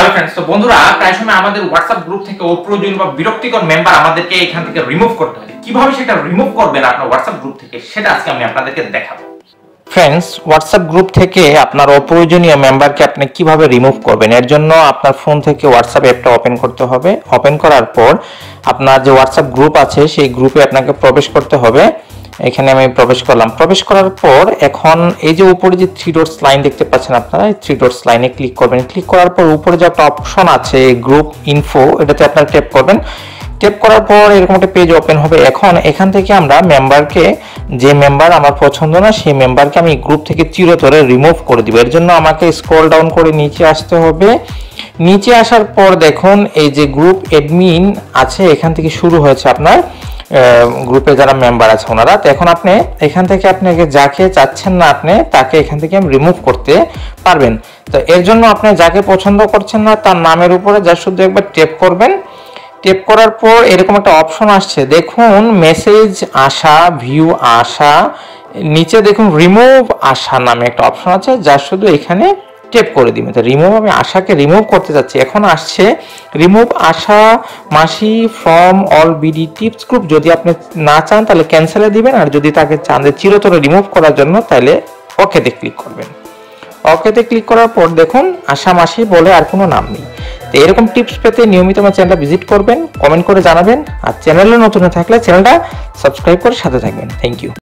Hello friends, তো বন্ধুরা প্রায় সময় আমাদের WhatsApp গ্রুপ থেকে অপ্রয়োজনীয় বা বিরক্তিকর মেম্বার আমাদেরকে এখান থেকে রিমুভ করতে হয়। কিভাবে সেটা রিমুভ করবেন আপনার WhatsApp গ্রুপ থেকে সেটা আজকে আমি আপনাদেরকে দেখাবো। ফ্রেন্ডস, হোয়াটসঅ্যাপ গ্রুপ থেকে আপনার অপ্রয়োজনীয় মেম্বারকে আপনি কিভাবে রিমুভ করবেন, এর জন্য আপনার ফোন থেকে হোয়াটসঅ্যাপ অ্যাপটা ওপেন করতে হবে। ওপেন করার পর আপনার যে হোয়াটসঅ্যাপ গ্রুপ আছে সেই গ্রুপে আপনাকে প্রবেশ করতে হবে। এখানে আমি প্রবেশ করলাম। প্রবেশ করার পর এখন এই যে উপরে যে থ্রি ডটস লাইন দেখতে পাচ্ছেন আপনারা, এই থ্রি ডটস লাইনে ক্লিক করবেন। ক্লিক করার পর উপরে যে একটা অপশন আছে গ্রুপ ইনফো, এটাতে আপনারা ট্যাপ করবেন। ট্যাপ করার পর এরকম একটা পেজ ওপেন হবে। এখন এখান থেকে আমরা মেম্বারকে, যে মেম্বার আমার পছন্দ না সেই মেম্বারকে আমি গ্রুপ থেকে চিরতরে রিমুভ করে দিব। এর জন্য আমাকে স্ক্রল ডাউন করে নিচে আসতে হবে। নিচে আসার পর দেখুন এই যে গ্রুপ অ্যাডমিন আছে, এখান থেকে শুরু হয়েছে আপনার গ্রুপে যারা মেম্বার আছে ওনারা। তো এখন আপনি এখান থেকে আপনাকে যাকে চাচ্ছেন না আপনি তাকে এখান থেকে রিমুভ করতে পারবেন। তো এর জন্য আপনি যাকে পছন্দ করছেন না তার নামের উপরে যা শুধু একবার ট্যাপ করবেন। ট্যাপ করার পর এরকম একটা অপশন আসছে, দেখুন মেসেজ আসা, ভিউ আসা, নিচে দেখুন রিমুভ আসা নামে একটা অপশন আছে, যা শুধু এখানে ট্যাপ করে দিবেন। তো রিমুভ, আমি আশাকে রিমুভ করতে যাচ্ছি। এখন আসছে রিমুভ আশা মাসি from all BD tips group. যদি আপনি না চান তাহলে ক্যান্সেলে দিবেন, আর যদি তাকে চান যে চিরতরে রিমুভ করার জন্য তাহলে ওকেতে ক্লিক করবেন। ওকেতে ক্লিক করার পর দেখুন আশা মাসি বলে আর কোনো নাম নেই। তো এরকম টিপস পেতে নিয়মিত আমার চ্যানেলটা ভিজিট করবেন, কমেন্ট করে জানাবেন, আর চ্যানেলে নতুন থাকলে চ্যানেলটা সাবস্ক্রাইব করে সাথে থাকবেন। Thank you.